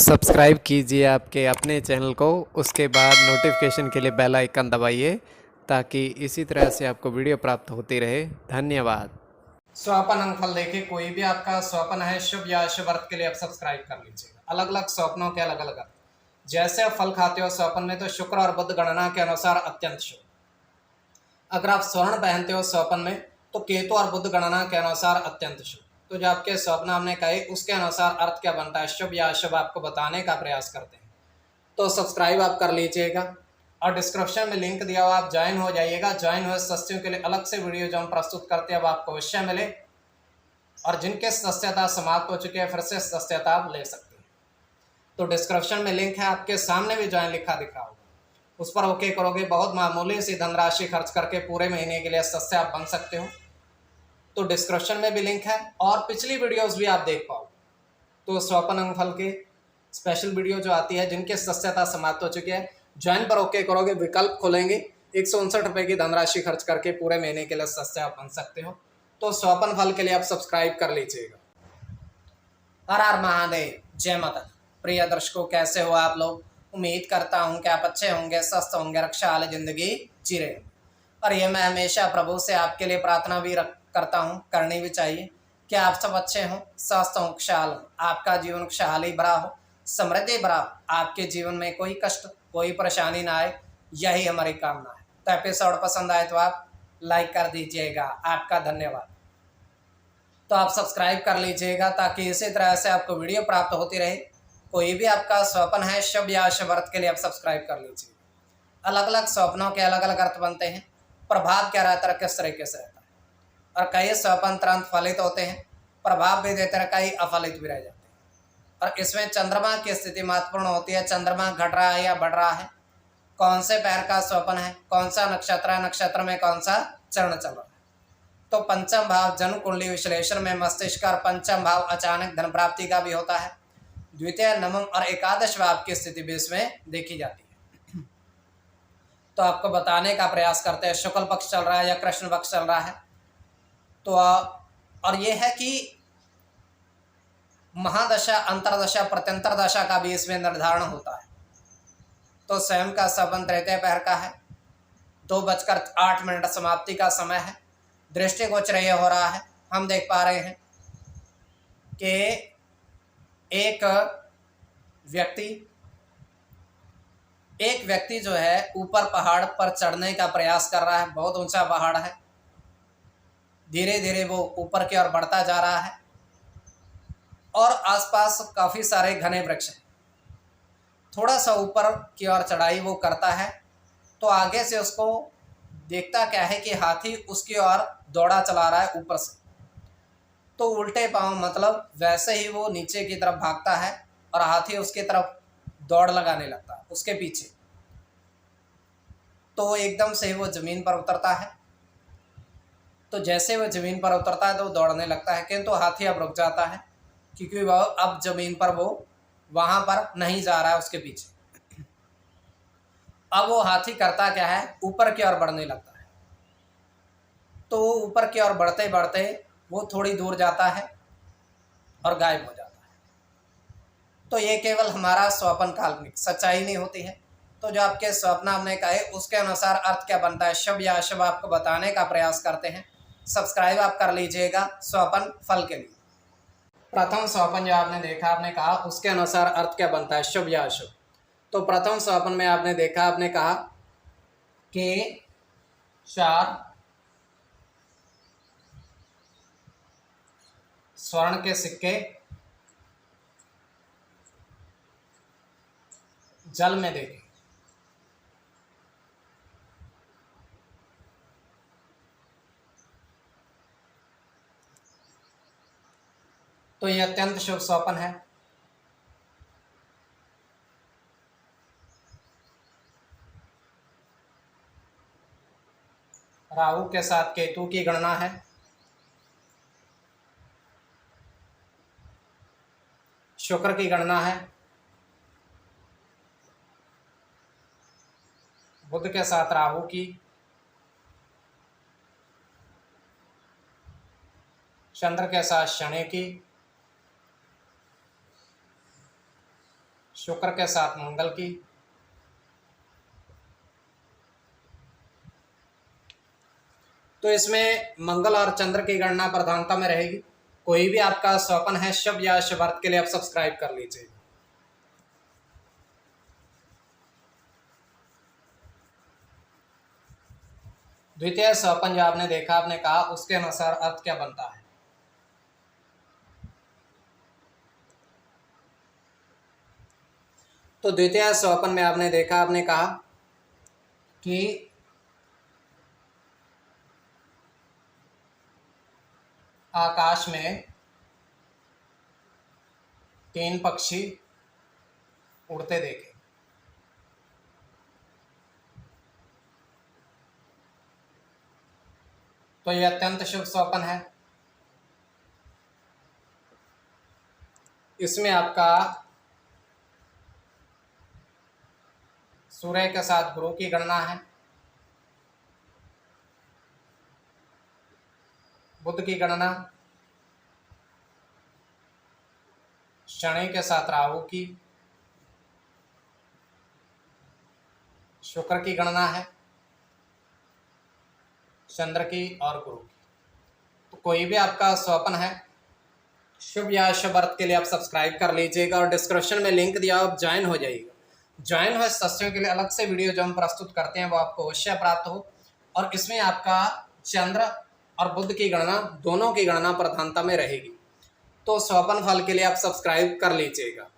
Subscribe कीजिए आपके अपने चैनल को, उसके बाद नोटिफिकेशन के लिए बेल आइकन दबाइए ताकि इसी तरह से आपको वीडियो प्राप्त होती रहे। धन्यवाद। स्वपन अंगफल देखिए, कोई भी आपका स्वपन है शुभ या अशुभ अर्थ के लिए आप सब्सक्राइब कर लीजिएगा। अलग अलग स्वप्नों के अलग अलग अर्थ। जैसे आप फल खाते हो स्वपन में, तो शुक्र और बुध गणना के अनुसार अत्यंत शुभ। अगर आप स्वर्ण पहनते हो स्वपन में, तो केतु और बुध गणना के अनुसार अत्यंत शुभ। तो जो आपके स्वप्न हमने कहे उसके अनुसार अर्थ क्या बनता है, शुभ या अशुभ, आपको बताने का प्रयास करते हैं। तो सब्सक्राइब आप कर लीजिएगा और डिस्क्रिप्शन में लिंक दिया हुआ, आप ज्वाइन हो जाइएगा। ज्वाइन हुए सदस्यों के लिए अलग से वीडियो जो हम प्रस्तुत करते हैं अब आपको अवश्य मिले, और जिनके सदस्यता समाप्त हो चुके हैं फिर से सदस्यता आप ले सकते हैं। तो डिस्क्रिप्शन में लिंक है, आपके सामने भी ज्वाइन लिखा दिख रहा होगा, उस पर ओके करोगे। बहुत मामूली सी धनराशि खर्च करके पूरे महीने के लिए सदस्य आप बन सकते हो। तो डिस्क्रिप्शन में भी लिंक है और पिछली वीडियोस भी आप देख पाओ। तो स्वपन अंगफल के स्पेशल वीडियो जो आती है, जिनके सदस्यता समाप्त हो चुकी है, ज्वाइन पर ओके करोगे, विकल्प खोलेंगे, 159 रुपये की धनराशि खर्च करके पूरे महीने के लिए सदस्य आप बन सकते हो। तो स्वपन फल के लिए आप सब्सक्राइब कर लीजिएगा। हर हर महादेव, जय माता। प्रिय दर्शकों, कैसे हो आप लोग? उम्मीद करता हूं कि आप अच्छे होंगे, स्वस्थ होंगे, रक्षा वाली जिंदगी जी रहे होंगे। और ये मैं हमेशा प्रभु से आपके लिए प्रार्थना भी करता हूं, करनी भी चाहिए कि आप सब अच्छे हों, स्वस्थ हों, खुशहाल हों, आपका जीवन खुशहाली भरा हो, समृद्धि भरा हो, आपके जीवन में कोई कष्ट कोई परेशानी ना आए, यही हमारी कामना है। तो एपिसोड पसंद आए तो आप लाइक कर दीजिएगा, आपका धन्यवाद। तो आप सब्सक्राइब कर लीजिएगा ताकि इसी तरह से आपको वीडियो प्राप्त होती रहे। कोई भी आपका स्वप्न है शुभ या अशुभ अर्थ के लिए आप सब्सक्राइब कर लीजिएगा। अलग अलग स्वप्नों के अलग अलग अर्थ बनते हैं, प्रभाव क्या रहता है, किस तरीके से रहता है। और कई स्वप्न तुरंत फलित होते हैं, प्रभाव भी देते हैं, कई अफलित भी रह जाते हैं। और इसमें चंद्रमा की स्थिति महत्वपूर्ण होती है। चंद्रमा घट रहा है या बढ़ रहा है, कौन से पैर का स्वप्न है, कौन सा नक्षत्र है, नक्षत्र में कौन सा चरण चल रहा है। तो पंचम भाव जन्म कुंडली विश्लेषण में मस्तिष्क और पंचम भाव अचानक धन प्राप्ति का भी होता है। द्वितीय, नवम और एकादश भाव की स्थिति भी इसमें देखी जाती है। तो आपको बताने का प्रयास करते हैं, शुक्ल पक्ष चल रहा है या कृष्ण पक्ष चल रहा है। तो और ये है कि महादशा, अंतरदशा, प्रत्यंतर दशा का भी इसमें निर्धारण होता है। तो स्वयं का संबंध तृतीय पैर का है, 2:08 समाप्ति का समय है। दृष्टिगोचर ये हो रहा है, हम देख पा रहे हैं कि एक व्यक्ति जो है ऊपर पहाड़ पर चढ़ने का प्रयास कर रहा है। बहुत ऊंचा पहाड़ है, धीरे धीरे वो ऊपर की ओर बढ़ता जा रहा है और आसपास काफ़ी सारे घने वृक्ष हैं। थोड़ा सा ऊपर की ओर चढ़ाई वो करता है तो आगे से उसको देखता क्या है कि हाथी उसकी ओर दौड़ा चला रहा है ऊपर से। तो उल्टे पांव, मतलब वैसे ही वो नीचे की तरफ भागता है और हाथी उसकी तरफ दौड़ लगाने लगता है उसके पीछे। तो एकदम से वो ज़मीन पर उतरता है। तो जैसे वो ज़मीन पर उतरता है तो वो दौड़ने लगता है, किंतु हाथी अब रुक जाता है क्योंकि वह अब ज़मीन पर वो वहाँ पर नहीं जा रहा है उसके पीछे। अब वो हाथी करता क्या है, ऊपर की ओर बढ़ने लगता है। तो ऊपर की ओर बढ़ते बढ़ते वो थोड़ी दूर जाता है और गायब हो जाता है। तो ये केवल हमारा स्वप्न काल्पनिक, सच्चाई नहीं होती है। तो जो आपके स्वप्न हमने कहे उसके अनुसार अर्थ क्या बनता है, शुभ या अशुभ, आपको बताने का प्रयास करते हैं। सब्सक्राइब आप कर लीजिएगा स्वपन फल के लिए। प्रथम स्वपन जो आपने देखा, आपने कहा उसके अनुसार अर्थ क्या बनता है, शुभ या अशुभ। तो प्रथम स्वपन में आपने देखा, आपने कहा कि 4 स्वर्ण के सिक्के जल में देखे। तो यह अत्यंत शुभ स्वप्न है। राहु के साथ केतु की गणना है। शुक्र की गणना है। बुध के साथ राहु की। चंद्र के साथ शनि की। शुक्र के साथ मंगल की, तो इसमें मंगल और चंद्र की गणना प्रधानता में रहेगी। कोई भी आपका स्वपन है शुभ या अशुभ अर्थ के लिए आप सब्सक्राइब कर लीजिए। द्वितीय स्वपन जो आपने देखा, आपने कहा उसके अनुसार अर्थ क्या बनता है। तो द्वितीय स्वपन में आपने देखा, आपने कहा कि आकाश में 3 पक्षी उड़ते देखे। तो यह अत्यंत शुभ स्वपन है। इसमें आपका सूर्य के साथ गुरु की गणना है, बुध की गणना, शनि के साथ राहु की, शुक्र की गणना है, चंद्र की और गुरु की। तो कोई भी आपका स्वपन है शुभ या अशुभ अर्थ के लिए आप सब्सक्राइब कर लीजिएगा और डिस्क्रिप्शन में लिंक दिया, आप ज्वाइन हो जाइएगा। ज्वाइन हुए सदस्यों के लिए अलग से वीडियो जो हम प्रस्तुत करते हैं वो आपको अवश्य प्राप्त हो, और इसमें आपका चंद्र और बुध की गणना, दोनों की गणना प्रधानता में रहेगी। तो स्वपन फल के लिए आप सब्सक्राइब कर लीजिएगा।